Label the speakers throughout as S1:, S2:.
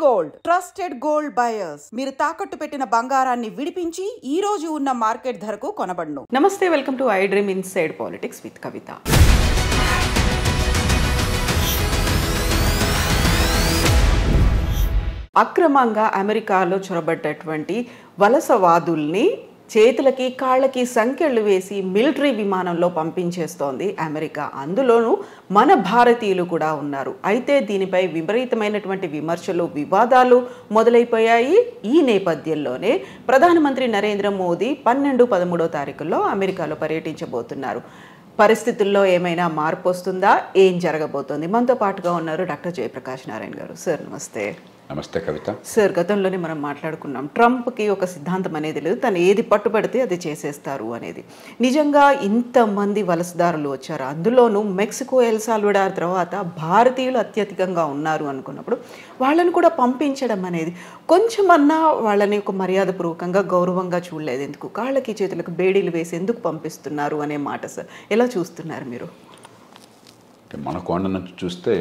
S1: Gold trusted gold buyers. మీరు తాకట్టు పెట్టిన బంగారాన్ని విడిపించి ఈ రోజు ఉన్న మార్కెట్ ధరకు కొనబడును.
S2: నమస్తే, welcome to I dream inside politics with Kavitha. అక్రమంగా అమెరికాలో చొరబడ్డటువంటి వలసవాదుల్ని చేతులకి కాళ్ళకి సంకెళ్ళు వేసి మిలిటరీ విమానంలో పంపించేస్తోంది అమెరికా. అందులోనూ మన భారతీయులు కూడా ఉన్నారు. అయితే దీనిపై విపరీతమైనటువంటి విమర్శలు, వివాదాలు మొదలైపోయాయి. ఈ నేపథ్యంలోనే ప్రధానమంత్రి నరేంద్ర మోదీ 12-13 తారీఖుల్లో అమెరికాలో పర్యటించబోతున్నారు. పరిస్థితుల్లో ఏమైనా మార్పు వస్తుందా? ఏం జరగబోతోంది? మనతో పాటుగా ఉన్నారు డాక్టర్ జయప్రకాష్ నారాయణ గారు. సార్ నమస్తే.
S3: నమస్తే కవిత.
S2: సార్, గతంలోనే మనం మాట్లాడుకున్నాం, ట్రంప్కి ఒక సిద్ధాంతం అనేది లేదు, తను ఏది పట్టుబడితే అది చేసేస్తారు అనేది. నిజంగా ఇంతమంది వలసదారులు వచ్చారు, అందులోనూ మెక్సికో, ఎల్ సాల్వడార్ తర్వాత భారతీయులు అత్యధికంగా ఉన్నారు అనుకున్నప్పుడు వాళ్ళని కూడా పంపించడం అనేది కొంచెమన్నా వాళ్ళని ఒక మర్యాదపూర్వకంగా గౌరవంగా చూడలేదు. ఎందుకు కాళ్ళకి చేతులకు బేడీలు వేసి ఎందుకు పంపిస్తున్నారు అనే మాట సార్ ఎలా చూస్తున్నారు మీరు?
S3: మన కోణ నుంచి చూస్తే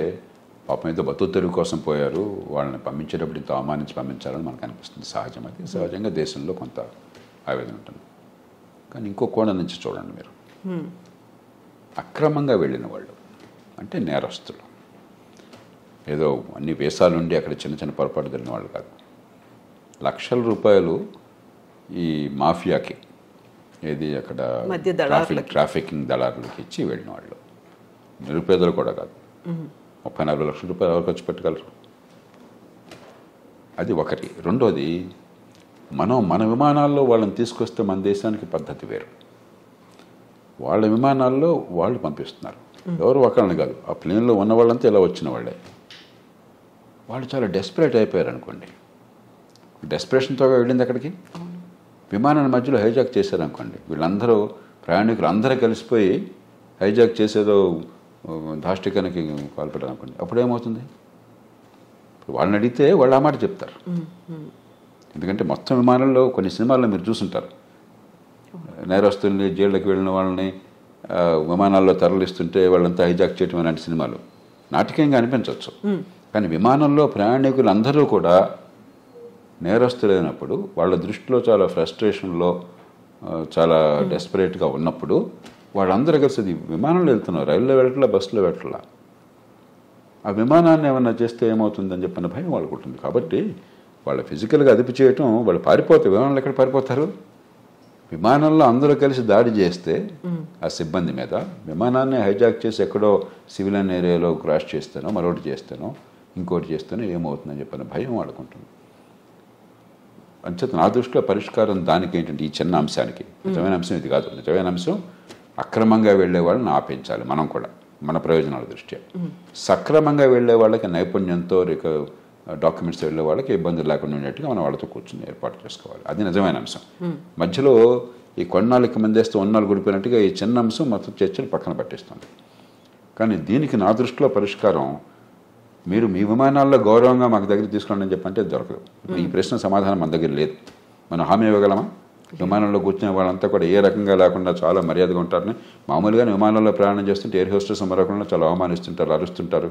S3: పాపం ఏదో బతుకు తెరువు కోసం పోయారు, వాళ్ళని పంపించేటప్పుడు ఇంత అవమానించి పంపించాలని మనకు అనిపిస్తుంది. సహజం, అది సహజంగా దేశంలో కొంత ఆవేదన ఉంటుంది. కానీ ఇంకో కోణం నుంచి చూడండి మీరు, అక్రమంగా వెళ్ళిన వాళ్ళు అంటే నేరస్తులు, ఏదో అన్ని వేసాలుండి అక్కడ చిన్న చిన్న పొరపాటు జరిగిన వాళ్ళు కాదు. లక్షల రూపాయలు ఈ మాఫియాకి, ఏది అక్కడ ట్రాఫికింగ్ దళారులకి ఇచ్చి వెళ్ళిన వాళ్ళు, నిరుపేదలు కూడా కాదు. 30-40 లక్షల రూపాయలు ఎవరు ఖర్చు పెట్టగలరు? అది ఒకటి. రెండోది, మన విమానాల్లో వాళ్ళని తీసుకొస్తే మన దేశానికి పద్ధతి వేరు. వాళ్ళ విమానాల్లో వాళ్ళు పంపిస్తున్నారు, ఎవరు ఒకళ్ళని కాదు. ఆ ప్లేన్లో ఉన్న వాళ్ళంతా ఇలా వచ్చిన వాళ్ళే. వాళ్ళు చాలా డెస్పరేట్ అయిపోయారు అనుకోండి. డెస్పరేషన్తో వెళ్ళింది అక్కడికి. విమానాన్ని మధ్యలో హైజాక్ చేశారనుకోండి, వీళ్ళందరూ ప్రయాణికులు అందరూ కలిసిపోయి హైజాక్ చేసేదో దాష్టికానికి పాల్పడ్డారు అనుకోండి, అప్పుడు ఏమవుతుంది? ఇప్పుడు వాళ్ళని అడిగితే వాళ్ళు ఆ మాట చెప్తారు. ఎందుకంటే మొత్తం విమానంలో కొన్ని సినిమాల్లో మీరు చూసుంటారు, నేరస్తుల్ని జైళ్ళకి వెళ్ళిన వాళ్ళని విమానాల్లో తరలిస్తుంటే వాళ్ళంతా హైజాక్ చేయటం అలాంటి సినిమాలు నాటకీయంగా అనిపించవచ్చు. కానీ విమానంలో ప్రయాణికులు అందరూ కూడా నేరస్తులైనప్పుడు, వాళ్ళ దృష్టిలో చాలా ఫ్రస్ట్రేషన్లో, చాలా డెస్పరేట్గా ఉన్నప్పుడు వాళ్ళందరూ కలిసి అది విమానంలో వెళ్తున్నారు, రైల్లో వెళ్ళట్లా, బస్సులో వెళ్ళట్లా. ఆ విమానాన్ని ఏమన్నా చేస్తే ఏమవుతుందని చెప్పిన భయం వాళ్ళకు ఉంటుంది. కాబట్టి వాళ్ళ ఫిజికల్గా అదుపు చేయటం, వాళ్ళు పారిపోతారు. విమానంలో ఎక్కడ పారిపోతారు? విమానంలో అందరూ కలిసి దాడి చేస్తే ఆ సిబ్బంది మీద, విమానాన్ని హైజాక్ చేసి ఎక్కడో సివిలియన్ ఏరియాలో క్రాష్ చేస్తానో, మరొకటి చేస్తానో, ఇంకోటి చేస్తానో ఏమవుతుందని చెప్పిన భయం వాళ్ళకు ఉంటుంది. అంచేత నా దృష్టిలో పరిష్కారం దానికి ఏంటంటే, ఈ చిన్న అంశానికి, నిజమైన అంశం ఇది కాదు. నిజమైన అంశం అక్రమంగా వెళ్ళే వాళ్ళని ఆపించాలి. మనం కూడా మన ప్రయోజనాల దృష్ట్యా. సక్రమంగా వెళ్ళే వాళ్ళకి నైపుణ్యంతో డాక్యుమెంట్స్ వెళ్ళే వాళ్ళకి ఇబ్బందులు లేకుండా ఉండేట్టుగా మనం వాళ్ళతో కూర్చొని ఏర్పాటు చేసుకోవాలి. అది నిజమైన అంశం. మధ్యలో ఈ కొన్నాళ్ళకి మందేస్తూ ఉన్నాళ్ళు గుడిపోయినట్టుగా ఈ చిన్న అంశం మొత్తం చర్చలు పక్కన పట్టిస్తుంది. కానీ దీనికి నా దృష్టిలో పరిష్కారం, మీరు మీ విమానాల్లో గౌరవంగా మాకు దగ్గర తీసుకోండి అని చెప్పంటే దొరకదు. ఈ ప్రశ్న సమాధానం మన దగ్గర లేదు. మనం హామీ ఇవ్వగలమా? విమానంలో కూర్చునే వాళ్ళంతా కూడా ఏ రకంగా లేకుండా చాలా మర్యాదగా ఉంటారని. మామూలుగానే విమానంలో ప్రయాణం చేస్తుంటే ఎయిర్ హోస్టెస్ మరొకళ్ళు చాలా అవమానిస్తుంటారు, అరుస్తుంటారు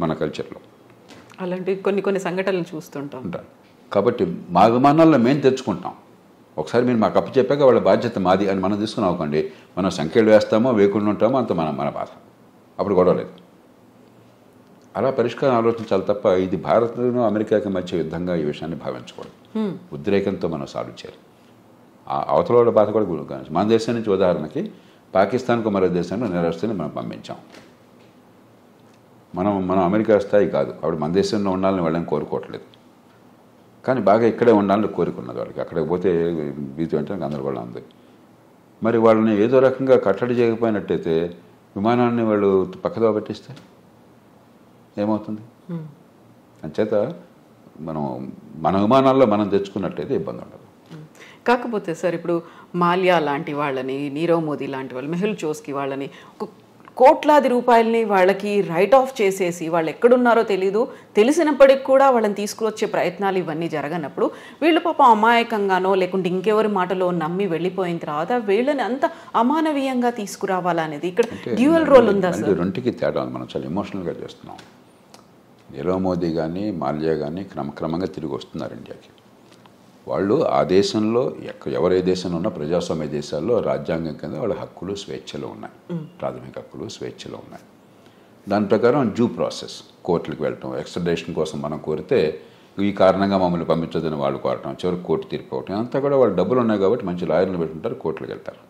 S3: మన కల్చర్లో.
S2: అలాంటి కొన్ని సంఘటనలు చూస్తుంటాం.
S3: కాబట్టి మా విమానాల్లో మేము తెచ్చుకుంటాం. ఒకసారి మీరు మాకు అప్పు చెప్పాక వాళ్ళ బాధ్యత మాది అని మనం తీసుకుని అవ్వకండి. మనం సంఖ్యలు వేస్తామో వేయకుండా ఉంటామో అంత మన బాధ. అప్పుడు గొడవ లేదు. అలా పరిష్కారం ఆలోచించాలి తప్ప ఇది భారత్ను అమెరికాకి మధ్య యుద్ధంగా ఈ విషయాన్ని భావించకూడదు. ఉద్రేకంతో మనం సాల్వ్ చేయాలి. అవతల వాళ్ళ బాధ కూడా గురించి. మన దేశం నుంచి ఉదాహరణకి పాకిస్తాన్కు మరో దేశంలో నేరస్తుని మనం పంపించాం. మనం అమెరికా స్థాయి కాదు. ఆవిడ మన దేశంలో ఉండాలని వాళ్ళని కోరుకోవట్లేదు. కానీ బాగా ఇక్కడే ఉండాలని కోరుకున్నది వాళ్ళకి. అక్కడికి పోతే భీతి అంటే గందరగోళం ఉంది. మరి వాళ్ళని ఏదో రకంగా కట్టడి చేయకపోయినట్టయితే విమానాన్ని వాళ్ళు పక్కదో పట్టిస్తే ఏమవుతుంది? అంచేత మన విమానాల్లో మనం తెచ్చుకున్నట్టయితే ఇబ్బంది ఉండదు.
S2: కాకపోతే సార్, ఇప్పుడు మాల్యా లాంటి వాళ్ళని, నీరవ్ మోదీ లాంటి వాళ్ళు, మెహుల్ చోస్కి వాళ్ళని కోట్లాది రూపాయలని వాళ్ళకి రైట్ ఆఫ్ చేసేసి వాళ్ళు ఎక్కడున్నారో తెలీదు, తెలిసినప్పటికి కూడా వాళ్ళని తీసుకువచ్చే ప్రయత్నాలు ఇవన్నీ జరగనప్పుడు వీళ్ళు పాపం అమాయకంగానో లేకుంటే ఇంకెవరి మాటలో నమ్మి వెళ్ళిపోయిన తర్వాత వీళ్ళని అంత అమానవీయంగా తీసుకురావాలనేది ఇక్కడ డ్యూయల్ రోల్ ఉందా సార్?
S3: రెండుకి తేడా మనం చాలా ఎమోషనల్గా చేస్తున్నాం. నీరవ్ మోదీ కానీ మాల్యా కానీ క్రమక్రమంగా తిరిగి వస్తున్నారు ఇండియాకి. వాళ్ళు ఆ దేశంలో ఎవరే దేశంలో ఉన్నా ప్రజాస్వామ్య దేశాల్లో రాజ్యాంగం కింద వాళ్ళ హక్కులు స్వేచ్ఛలు ఉన్నాయి, ప్రాథమిక హక్కులు స్వేచ్ఛలు ఉన్నాయి. దాని ప్రకారం డ్యూ ప్రాసెస్, కోర్టులకు వెళ్ళటం, ఎక్స్ట్రడిషన్ కోసం మనం కోరితే ఈ కారణంగా మమ్మల్ని పంపించదని వాళ్ళు కోరటం, చివరికి కోర్టు తీర్పు అవటం, అంతా కూడా వాళ్ళు డబ్బులు ఉన్నాయి కాబట్టి మంచి లాయర్లు పెట్టుకుంటారు, కోర్టులకు వెళ్తారు.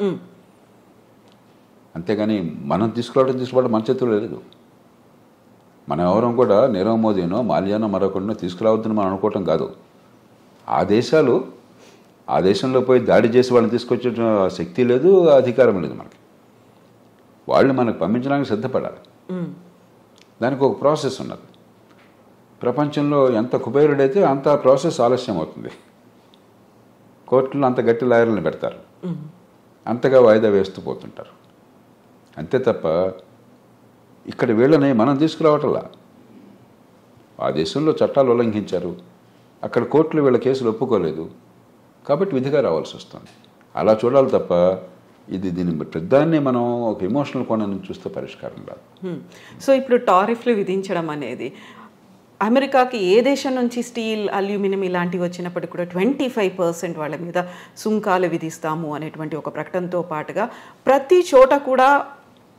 S3: అంతేగాని మనం తీసుకోవడం మన చేతుల్లో లేదు. మనం ఎవరం కూడా నీరవ్ మోదీనో మాల్యానో మరొకరినో తీసుకురావద్దని మనం అనుకోవటం కాదు. ఆ దేశంలో పోయి దాడి చేసి వాళ్ళని తీసుకొచ్చే శక్తి లేదు, అధికారం లేదు మనకి. వాళ్ళు మనకు పంపించడానికి సిద్ధపడాలి. దానికి ఒక ప్రాసెస్ ఉన్నది. ప్రపంచంలో ఎంత కుబేరుడైతే అంత ప్రాసెస్ ఆలస్యం అవుతుంది. కోర్టులో అంత గట్టి లాయర్లను పెడతారు, అంతగా వాయిదా వేస్తూ పోతుంటారు. అంతే తప్ప ఇక్కడ వీళ్ళని మనం తీసుకురావటంలా. ఆ దేశంలో చట్టాలు ఉల్లంఘించారు, అక్కడ కోర్టులు వీళ్ళ కేసులు ఒప్పుకోలేదు కాబట్టి విధిగా రావాల్సి వస్తుంది. అలా చూడాలి తప్ప దీని పెద్దాన్ని మనం ఒక ఎమోషనల్ కోణం నుంచి చూస్తే పరిష్కారం రాదు.
S2: సో ఇప్పుడు టారిఫ్లు విధించడం అనేది అమెరికాకి ఏ దేశం నుంచి స్టీల్, అల్యూమినియం ఇలాంటివి వచ్చినప్పటికీ కూడా 25% వాళ్ళ మీద సుంకాలు విధిస్తాము అనేటువంటి ఒక ప్రకటనతో పాటుగా ప్రతి చోట కూడా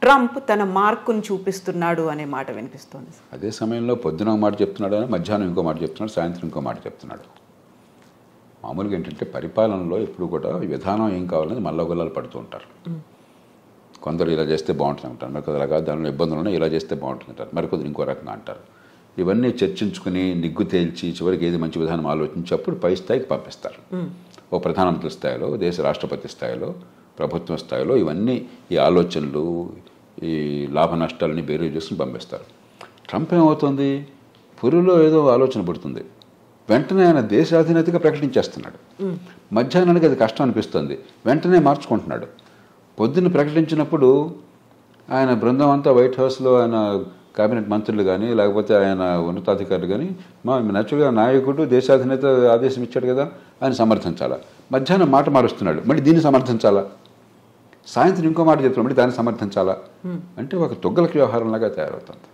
S2: ట్రంప్ తన మార్కును చూపిస్తున్నాడు అనే మాట వినిపిస్తుంది.
S3: అదే సమయంలో పొద్దున ఒక మాట చెప్తున్నాడు, మధ్యాహ్నం ఇంకో మాట చెప్తున్నాడు, సాయంత్రం ఇంకో మాట చెప్తున్నాడు. మామూలుగా ఏంటంటే పరిపాలనలో ఎప్పుడు కూడా విధానం ఏం కావాలని మల్లగొల్లాలు పడుతూ ఉంటారు. కొందరు ఇలా చేస్తే బాగుంటుంది అంటారు, మరికొందరు అలాగా దానిలో ఇబ్బందులు ఉన్నాయి, ఇలా చేస్తే బాగుంటుంది అంటారు, మరికొందరు ఇంకో రకంగా అంటారు. ఇవన్నీ చర్చించుకుని నిగ్గు తేల్చి చివరికి ఏది మంచి విధానం ఆలోచించి అప్పుడు పై స్థాయికి పంపిస్తారు. ఓ ప్రధానమంత్రి స్థాయిలో, దేశ రాష్ట్రపతి స్థాయిలో, ప్రభుత్వం స్థాయిలో ఇవన్నీ ఈ ఆలోచనలు, ఈ లాభ నష్టాలని బేరీ చేసుకుని పంపిస్తారు. ట్రంప్ ఏమవుతుంది, పురిలో ఏదో ఆలోచన పడుతుంది, వెంటనే ఆయన దేశాధినేతగా ప్రకటించేస్తున్నాడు. మధ్యాహ్నానికి అది కష్టం అనిపిస్తుంది, వెంటనే మార్చుకుంటున్నాడు. పొద్దున్న ప్రకటించినప్పుడు ఆయన బృందం అంతా వైట్ హౌస్లో ఆయన కేబినెట్ మంత్రులు కానీ లేకపోతే ఆయన ఉన్నతాధికారులు కానీ నేచురల్గా నాయకుడు దేశాధినేత ఆదేశం ఇచ్చాడు కదా ఆయన సమర్థించాలా. మధ్యాహ్నం మాట మారుస్తున్నాడు, మళ్ళీ దీన్ని సమర్థించాలా. సాయంత్రం ఇంకో మాట చెప్తున్నాడు, మళ్ళీ దాన్ని సమర్థించాలా. అంటే ఒక తొగ్గలకి వ్యవహారంలాగా తయారవుతుంది.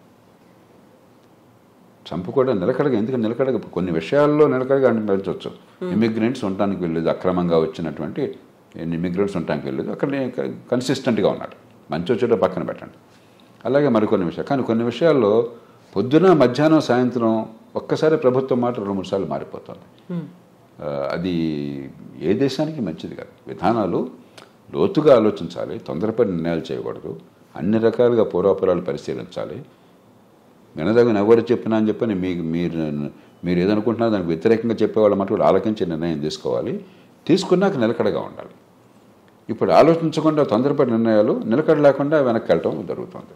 S3: ట్రంప్ కూడా నిలకడగా, ఎందుకంటే నిలకడగా కొన్ని విషయాల్లో నిలకడగా అనిపించవచ్చు. ఇమిగ్రెంట్స్ ఉండటానికి వెళ్ళలేదు, అక్రమంగా వచ్చినటువంటి ఇమిగ్రెంట్స్ ఉండటానికి వెళ్ళలేదు, అక్కడ కన్సిస్టెంట్గా ఉన్నాడు. మంచి చెడు పక్కన పెట్టండి. అలాగే మరికొన్ని విషయాలు, కానీ కొన్ని విషయాల్లో పొద్దున మధ్యాహ్నం సాయంత్రం ఒక్కసారి ప్రభుత్వం మాట 2-3 సార్లు మారిపోతుంది. అది ఏ దేశానికి మంచిది కాదు. విధానాలు లోతుగా ఆలోచించాలి, తొందరపడి నిర్ణయాలు చేయకూడదు, అన్ని రకాలుగా పూర్వాపరాలు పరిశీలించాలి. వినదగిన ఎవరు చెప్పినా అని చెప్పని మీరు ఏదనుకుంటున్నా దానికి వ్యతిరేకంగా చెప్పేవాళ్ళ మాట కూడా ఆలోచించి నిర్ణయం తీసుకోవాలి. తీసుకున్నాక నిలకడగా ఉండాలి. ఇప్పుడు ఆలోచించకుండా తొందరపడి నిర్ణయాలు, నిలకడ లేకుండా వెనక్కి వెళ్ళటం జరుగుతుంది.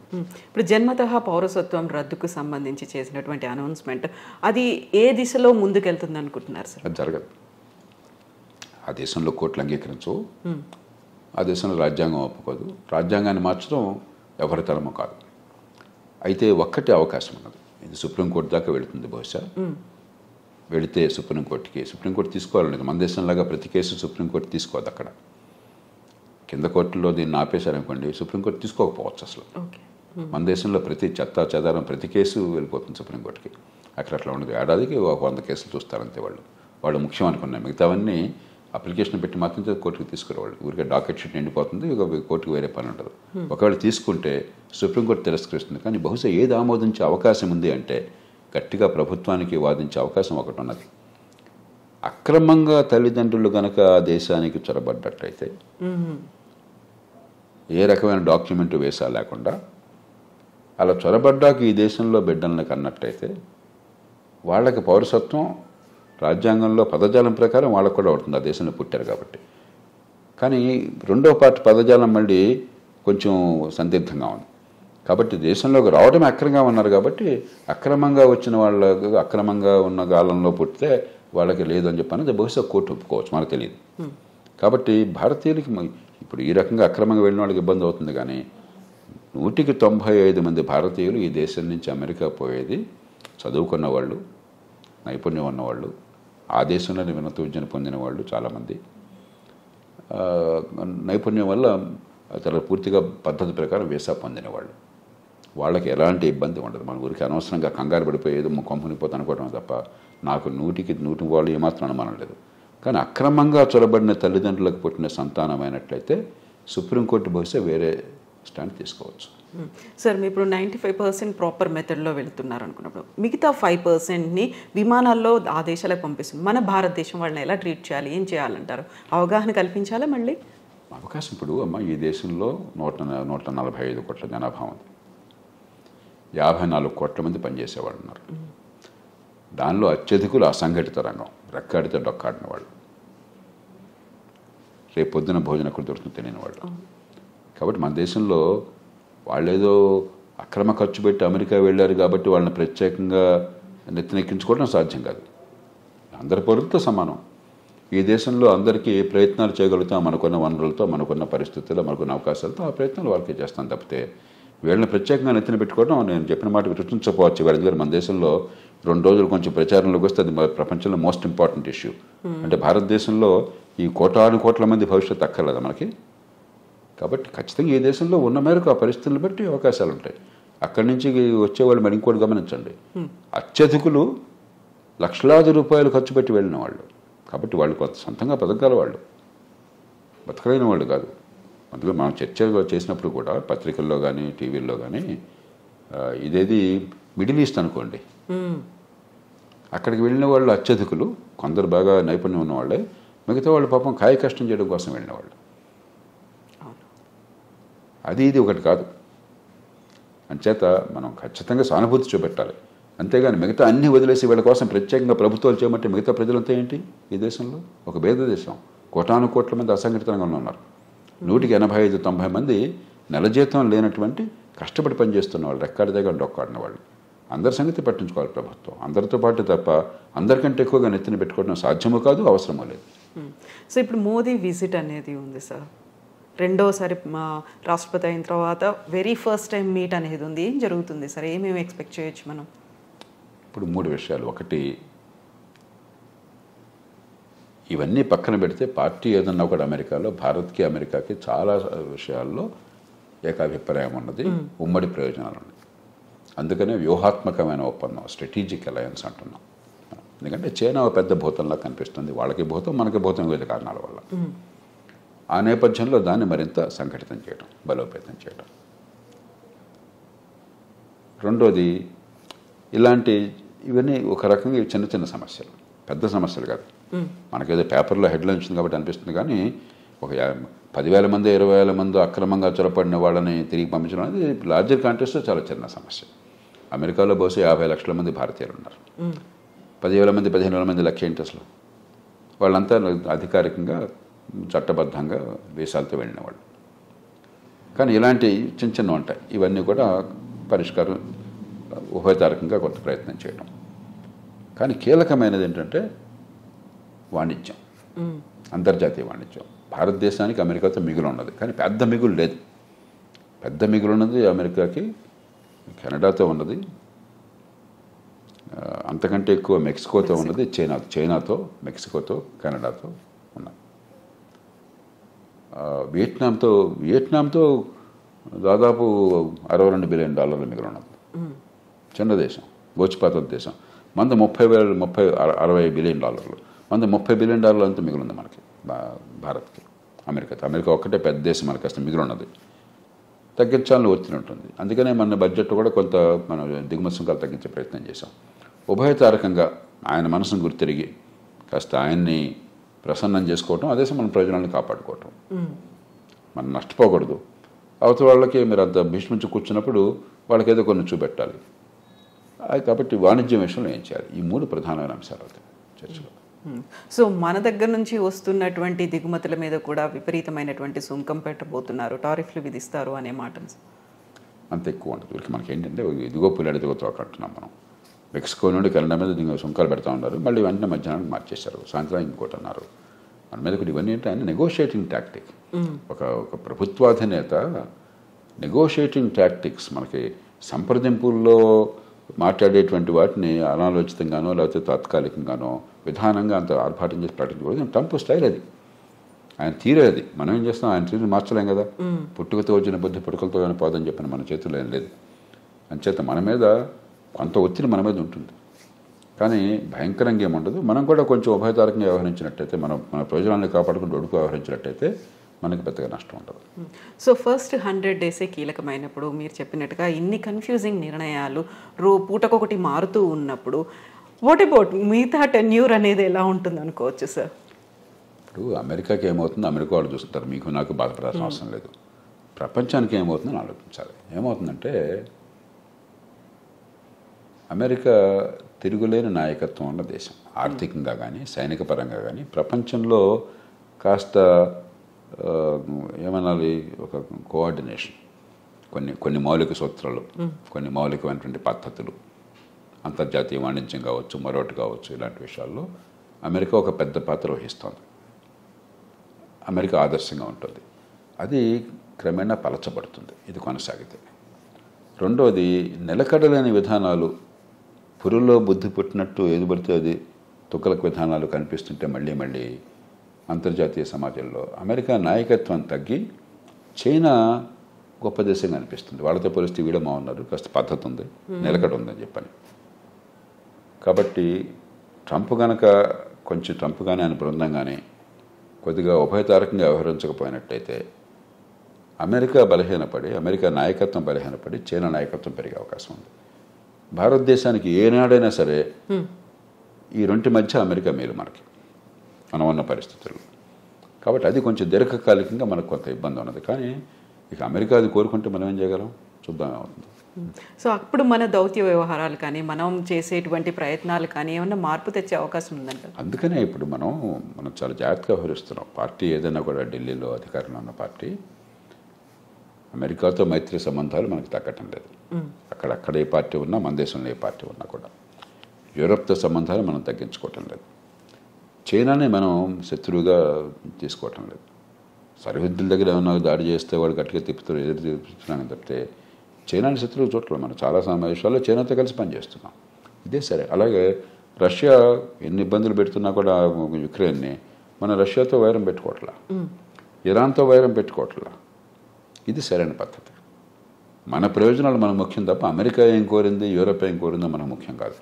S2: ఇప్పుడు జన్మతః పౌరసత్వం రద్దుకు సంబంధించి చేసినటువంటి అనౌన్స్మెంట్ అది ఏ దిశలో ముందుకెళ్తుంది అనుకుంటున్నారు సార్?
S3: అది జరగదు. ఆ దేశంలో కోర్టులు అంగీకరించవు, ఆ దేశంలో రాజ్యాంగం ఒప్పుకోదు. రాజ్యాంగాన్ని మార్చడం ఎవరి తరమో కాదు. అయితే ఒక్కటే అవకాశం ఉన్నది, ఇది సుప్రీంకోర్టు దాకా వెళుతుంది. బహుశా వెళితే సుప్రీంకోర్టు తీసుకోవాలనేది. మన దేశంలాగా ప్రతి కేసు సుప్రీంకోర్టు తీసుకోవద్దు. అక్కడ కింద కోర్టులో దీన్ని ఆపేశారనుకోండి, సుప్రీంకోర్టు తీసుకోకపోవచ్చు అసలు. మన దేశంలో ప్రతి చెత్త చెదారం ప్రతి కేసు వెళ్ళిపోతుంది సుప్రీంకోర్టుకి. అక్కడ అట్లా ఉండదు. ఏడాదికి 100 కేసులు చూస్తారంతే. వాళ్ళు ముఖ్యం అనుకున్నాయి, మిగతావన్నీ అప్లికేషన్ పెట్టి మాత్రం కోర్టుకు తీసుకురావాలి. ఊరికే డాకెట్ షీట్ నిండిపోతుంది, కోర్టుకు వేరే పని ఉండదు. ఒకవేళ తీసుకుంటే సుప్రీంకోర్టు తిరస్కరిస్తుంది. కానీ బహుశా ఏది ఆమోదించే అవకాశం ఉంది అంటే గట్టిగా ప్రభుత్వానికి వాదించే అవకాశం ఒకటి ఉన్నది. అక్రమంగా తల్లిదండ్రులు కనుక ఆ దేశానికి చొరబడ్డట్టయితే, ఏ రకమైన డాక్యుమెంట్ వేసా లేకుండా అలా చొరబడ్డాక ఈ దేశంలో బిడ్డల్ని కన్నట్టయితే వాళ్ళకి పౌరసత్వం రాజ్యాంగంలో పదజాలం ప్రకారం వాళ్ళకు కూడా అవుతుంది, ఆ దేశంలో పుట్టారు కాబట్టి. కానీ రెండో పార్ట్ పదజాలం మళ్ళీ కొంచెం సందిగ్ధంగా ఉంది. కాబట్టి దేశంలోకి రావడమే అక్రమంగా ఉన్నారు కాబట్టి అక్రమంగా వచ్చిన వాళ్ళకు, అక్రమంగా ఉన్న కాలంలో పుట్టితే వాళ్ళకి లేదని చెప్పి బహుశా కోర్టు ఒప్పుకోవచ్చు, మనకు తెలియదు. కాబట్టి భారతీయులకి ఇప్పుడు ఈ రకంగా అక్రమంగా వెళ్ళిన వాళ్ళకి ఇబ్బంది అవుతుంది. కానీ 195 మంది భారతీయులు ఈ దేశం నుంచి అమెరికా పోయేది చదువుకున్న వాళ్ళు, నైపుణ్యం ఉన్నవాళ్ళు, ఆ దేశంలోనే ఉన్నత విద్యను పొందిన వాళ్ళు చాలామంది, నైపుణ్యం వల్ల చాలా పూర్తిగా పద్ధతి ప్రకారం వీసా పొందిన వాళ్ళు. వాళ్ళకి ఎలాంటి ఇబ్బంది ఉండదు. మన ఊరికి అనవసరంగా కంగారు పడిపోయి ఏదో కొంపనిపోతే అనుకోవడం తప్ప నాకు 100% వాళ్ళు ఏమాత్రం అనుమానం లేదు. కానీ అక్రమంగా చొరబడిన తల్లిదండ్రులకు పుట్టిన సంతానమైనట్లయితే సుప్రీంకోర్టు బహుశా వేరే స్టాండ్ తీసుకోవచ్చు.
S2: సార్ మీరు ఇప్పుడు 95% ప్రాపర్ మెథడ్లో వెళుతున్నారు అనుకున్నప్పుడు మిగతా 5%ని విమానాల్లో ఆ దేశాలకు పంపిస్తుంది. మన భారతదేశం వాళ్ళని ఎలా ట్రీట్ చేయాలి, ఏం చేయాలంటారు? అవగాహన కల్పించాలా? మళ్ళీ
S3: అవకాశం ఇప్పుడు అమ్మ ఈ దేశంలో 145 కోట్ల జనాభా ఉంది. 54 కోట్ల మంది పనిచేసేవాళ్ళు ఉన్నారు. దానిలో అత్యధికులు అసంఘటిత రంగం, రెక్కాడితే డొక్కాడిన వాళ్ళు, రేపు పొద్దున భోజనం ఎక్కడ దొరుకుతుంది తెలియని వాళ్ళు. కాబట్టి మన దేశంలో వాళ్ళేదో అక్రమ ఖర్చు పెట్టి అమెరికా వెళ్ళారు కాబట్టి వాళ్ళని ప్రత్యేకంగా నెత్తినెక్కించుకోవడం సాధ్యం కాదు. అందరి పౌరులతో సమానం. ఈ దేశంలో అందరికీ ఏ ప్రయత్నాలు చేయగలుగుతాం మనకున్న వనరులతో, మనకున్న పరిస్థితుల్లో, మనకున్న అవకాశాలతో ఆ ప్రయత్నాలు వాళ్ళకి చేస్తాం తప్పితే వీళ్ళని ప్రత్యేకంగా నెత్తిన పెట్టుకోవడం నేను చెప్పిన మాట విరుచించకపోవచ్చు. వీళ్ళ దగ్గర మన దేశంలో 2 రోజులు కొంచెం ప్రచారంలోకి వస్తే అది ప్రపంచంలో మోస్ట్ ఇంపార్టెంట్ ఇష్యూ. అంటే భారతదేశంలో ఈ కోట్ల మంది భవిష్యత్తు అక్కర్లేదా మనకి? కాబట్టి ఖచ్చితంగా ఈ దేశంలో ఉన్న మేరకు ఆ పరిస్థితులను బట్టి అవకాశాలు ఉంటాయి. అక్కడి నుంచి వచ్చేవాళ్ళు మరి ఇంకోటి గమనించండి, అత్యధికులు లక్షలాది రూపాయలు ఖర్చు పెట్టి వెళ్ళిన వాళ్ళు. కాబట్టి వాళ్ళు కొంత సొంతంగా బతకగల వాళ్ళు, బతకలేని వాళ్ళు కాదు. అందులో మనం చర్చ చేసినప్పుడు కూడా పత్రికల్లో కానీ టీవీల్లో కానీ ఇదేది మిడిల్ ఈస్ట్ అనుకోండి, అక్కడికి వెళ్ళిన వాళ్ళు అత్యధికులు, కొందరు బాగా నైపుణ్యం ఉన్నవాళ్ళే, మిగతా వాళ్ళు పాపం కాయ కష్టం చేయడం కోసం వెళ్ళిన వాళ్ళు. అది ఇది ఒకటి కాదు. అంచేత మనం ఖచ్చితంగా సానుభూతి చూపెట్టాలి. అంతేగాని మిగతా అన్నీ వదిలేసి వీళ్ళ కోసం ప్రత్యేకంగా ప్రభుత్వాలు చేయమంటే మిగతా ప్రజలంతా ఏంటి? ఈ దేశంలో ఒక పేద దేశం, కోట్ల మంది అసంఘటిత రంగంలో ఉన్నారు. 185-90 మంది నెల జీతం లేనటువంటి కష్టపడి పనిచేస్తున్న వాళ్ళు, రెక్కాడి దగ్గర డొక్కాడిన వాళ్ళు. అందరి సంగతి పట్టించుకోవాలి ప్రభుత్వం. అందరితో పాటు తప్ప అందరికంటే ఎక్కువగా నెత్తిన పెట్టుకోవడం సాధ్యమో కాదు, అవసరమో లేదు.
S2: సో ఇప్పుడు మోదీ విజిట్ అనేది ఉంది సార్, రెండోసారి మా రాష్ట్రపతి అయిన తర్వాత వెరీ ఫస్ట్ టైం మీట్ అనేది ఉంది. ఏం జరుగుతుంది సార్? ఏమేమి ఎక్స్పెక్ట్ చేయొచ్చు మనం?
S3: ఇప్పుడు 3 విషయాలు. ఒకటి, ఇవన్నీ పక్కన పెడితే పార్టీ ఏదన్నా ఒకటి అమెరికాలో భారత్కి అమెరికాకి చాలా విషయాల్లో ఏకాభిప్రాయం ఉన్నది, ఉమ్మడి ప్రయోజనాలు ఉన్నాయి. అందుకనే వ్యూహాత్మకమైన ఒప్పందం, స్ట్రాటజిక్ అలయన్స్ అంటున్నాం. ఎందుకంటే చైనా పెద్ద భూతంలా కనిపిస్తుంది, వాళ్ళకి భూతం మనకి భూతం, వివిధ కారణాల వల్ల. ఆ నేపథ్యంలో దాన్ని మరింత సంఘటితం చేయడం, బలోపేతం చేయడం. రెండోది, ఇవన్నీ ఒక రకంగా చిన్న చిన్న సమస్యలు, పెద్ద సమస్యలు కాదు. మనకేదో పేపర్లో హెడ్లైన్ వచ్చింది కాబట్టి అనిపిస్తుంది, కానీ ఒక 10,000 మంది 20,000 మంది అక్రమంగా చొరపడిన వాళ్ళని తిరిగి పంపించడం అనేది లార్జర్ కాంటెక్స్ట్లో చాలా చిన్న సమస్య. అమెరికాలో బహుశా 50 లక్షల మంది భారతీయులు ఉన్నారు. 10,000 మంది 15,000 మంది లక్ష ఏంటి అసలు? వాళ్ళంతా అధికారికంగా చట్టబద్ధంగా దేశాలతో వెళ్ళిన వాళ్ళు. కానీ ఇలాంటి చిన్న చిన్న ఉంటాయి. ఇవన్నీ కూడా పరిష్కారం ఉభయతారకంగా కొంత ప్రయత్నం చేయడం. కానీ కీలకమైనది ఏంటంటే వాణిజ్యం, అంతర్జాతీయ వాణిజ్యం. భారతదేశానికి అమెరికాతో మిగులు ఉన్నది, కానీ పెద్ద మిగులు లేదు. పెద్ద మిగులు ఉన్నది అమెరికాకి కెనడాతో ఉన్నది, అంతకంటే ఎక్కువ మెక్సికోతో ఉన్నది, చైనాతో, మెక్సికోతో, కెనడాతో ఉన్నది. వియట్నాంతో దాదాపు $62 బిలియన్ మిగులు ఉన్నది. చిన్న దేశం, గోచిపాత దేశం. మంది 60 బిలియన్ డాలర్లు, మంది $30 బిలియన్ అంతా మిగులుంది మనకి, భారత్కి. అమెరికా ఒక్కటే పెద్ద దేశం, మనకి అసలు మిగులు ఉన్నది. తగ్గించాలని ఒత్తిడి ఉంటుంది. అందుకనే మన బడ్జెట్ కూడా కొంత మనం దిగుమతి సుంకాలు తగ్గించే ప్రయత్నం చేశాం. ఉభయతారకంగా ఆయన మనసును గుర్తిరిగి కాస్త ఆయన్ని ప్రసన్నం చేసుకోవటం, అదే మన ప్రయోజనాలను కాపాడుకోవటం. మనం నష్టపోకూడదు. అవతల వాళ్ళకి మీరు అంత భీష్మించి కూర్చున్నప్పుడు వాళ్ళకి ఏదో కొన్ని చూపెట్టాలి. కాబట్టి వాణిజ్యం విషయంలో ఏం చేయాలి? ఈ 3 ప్రధానమైన అంశాలు అవుతాయి చర్చలో.
S2: సో మన దగ్గర నుంచి వస్తున్నటువంటి దిగుమతుల మీద కూడా విపరీతమైనటువంటి సుంకం పెట్టబోతున్నారు, టారిఫ్లు విధిస్తారు అనే మాట
S3: అంత ఎక్కువ ఉంటుంది. వీళ్ళకి మనకి ఏంటంటే ఇదిగో పుల్లాడి దిగుతో అంటున్నాం మనం. మెక్సికో నుండి కెనడా మీద సుంకాలు పెడతా ఉన్నారు, మళ్ళీ వెంటనే మధ్యాహ్నానికి మార్చేశారు, సాయంత్రం ఇంకోటి అన్నారు. మన మీద కూడా ఇవన్నీ ఏంటంటే నెగోషియేటింగ్ టాక్టిక్. ఒక ప్రభుత్వాధినేత నెగోషియేటింగ్ టాక్టిక్స్, మనకి సంప్రదింపుల్లో మాట్లాడేటువంటి వాటిని అనాలోచితంగానో లేకపోతే తాత్కాలికంగానో విధానంగా అంత ఆర్భాటం చేసి ప్రకటించకూడదు. ట్రంప్ స్టైల్ అది, ఆయన తీరేది. మనం ఏం చేస్తాం? ఆయన తీరు మార్చలేం కదా. పుట్టుకతో వచ్చిన బుద్ధి పుట్టుకలతో పోదని చెప్పిన మన చేతుల్లో ఏం లేదు. అంచేత మన మీద కొంత ఒత్తిడి మన మీద ఉంటుంది, కానీ భయంకరంగా ఏముండదు. మనం కూడా కొంచెం ఉభయతారకంగా వ్యవహరించినట్టయితే, మన ప్రయోజనాన్ని కాపాడుకుంటూ ఒడుకు వ్యవహరించినట్టయితే మనకి పెద్దగా నష్టం ఉండదు.
S2: సో ఫస్ట్ 100 డేసే కీలకమైనప్పుడు మీరు చెప్పినట్టుగా ఇన్ని కన్ఫ్యూజింగ్ నిర్ణయాలు పూటకొకటి మారుతూ ఉన్నప్పుడు వాట్ అబౌట్ మిగతా టెన్యూర్ అనేది ఎలా ఉంటుంది అనుకోవచ్చు సార్?
S3: ఇప్పుడు అమెరికాకి ఏమవుతుందో అమెరికా వాళ్ళు చూస్తుంటారు, మీకు నాకు బాధపడాల్సిన అవసరం లేదు. ప్రపంచానికి ఏమవుతుందని ఆలోచించాలి. ఏమవుతుందంటే అమెరికా తిరుగులేని నాయకత్వం ఉన్న దేశం, ఆర్థికంగా కానీ సైనిక పరంగా కానీ ప్రపంచంలో కాస్త ఏమనాలి, ఒక కోఆర్డినేషన్, కొన్ని మౌలిక సూత్రాలు, కొన్ని మౌలికమైనటువంటి పద్ధతులు, అంతర్జాతీయ వాణిజ్యం కావచ్చు, మరొకటి కావచ్చు, ఇలాంటి విషయాల్లో అమెరికా ఒక పెద్ద పాత్ర వహిస్తుంది. అమెరికా ఆదర్శంగా ఉంటుంది. అది క్రమేణా పలచబడుతుంది ఇది కొనసాగితే. రెండోది, నిలకడలేని విధానాలు, పురుల్లో బుద్ధి పుట్టినట్టు ఏది పడితే అది తుక్కలకు విధానాలు కనిపిస్తుంటే మళ్ళీ అంతర్జాతీయ సమాజంలో అమెరికా నాయకత్వం తగ్గి చైనా గొప్ప దేశంగా అనిపిస్తుంది. వాళ్ళతో పోలిస్తే వీళ్ళు ఉన్నారు, కాస్త పద్ధతి ఉంది, నిలకడ ఉందని చెప్పని. కాబట్టి ట్రంప్ కానీ ఆయన బృందం కానీ కొద్దిగా ఉభయతారకంగా వ్యవహరించకపోయినట్టయితే అమెరికా నాయకత్వం బలహీనపడి చైనా నాయకత్వం పెరిగే అవకాశం ఉంది. భారతదేశానికి ఏనాడైనా సరే ఈ రెంటి మధ్య అమెరికా మేలు మనకి మనం ఉన్న పరిస్థితుల్లో. కాబట్టి అది కొంచెం దీర్ఘకాలికంగా మనకు కొంత ఇబ్బంది ఉన్నది. కానీ ఇక అమెరికా అది కోరుకుంటే మనం ఏం చేయగలం, చూద్దాం ఏమవుతుంది.
S2: సో అప్పుడు మన దౌత్య వ్యవహారాలు కానీ మనం చేసేటువంటి ప్రయత్నాలు కానీ ఏమన్నా మార్పు తెచ్చే అవకాశం ఉందంట.
S3: అందుకనే ఇప్పుడు మనం చాలా జాగ్రత్తగా వ్యవహరిస్తున్నాం. పార్టీ ఏదైనా కూడా ఢిల్లీలో అధికారంలో ఉన్న పార్టీ అమెరికాతో మైత్రి సంబంధాలు మనకు తగ్గటం లేదు. అక్కడ ఏ పార్టీ ఉన్నా, మన దేశంలో ఏ పార్టీ ఉన్నా కూడా యూరప్తో సంబంధాలు మనం తగ్గించుకోవటం లేదు. చైనానే మనం శత్రువుగా తీసుకోవటం లేదు. సరిహద్దుల దగ్గర ఏమన్నా దాడి చేస్తే వాడు గట్టిగా తిప్పుతారు, ఎదురు తిప్పుతున్నాను తప్పితే చైనాని శత్రువు చూడలేదు. మనం చాలా సమావేశాల్లో చైనాతో కలిసి పనిచేస్తున్నాం. ఇదే సరే. అలాగే రష్యా ఎన్ని ఇబ్బందులు పెడుతున్నా కూడా యుక్రెయిన్ని, మన రష్యాతో వైరం పెట్టుకోవట్లా, ఇరాన్తో వైరం పెట్టుకోవట్లా. ఇది సరైన పద్ధతి. మన ప్రయోజనాలు మనకు ముఖ్యం తప్ప అమెరికా ఏం కోరింది, యూరోప్ ఏం కోరిందో మనకు ముఖ్యం కాదు.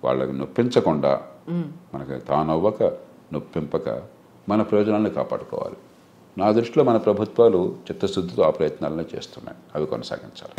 S3: వాళ్ళకి నొప్పించకుండా, మనకి తానవ్వక నొప్పింపక మన ప్రయోజనాలను కాపాడుకోవాలి. నా దృష్టిలో మన ప్రభుత్వాలు చిత్తశుద్ధితో ఆ ప్రయత్నాలను చేస్తున్నాయి. అవి కొనసాగించాలి.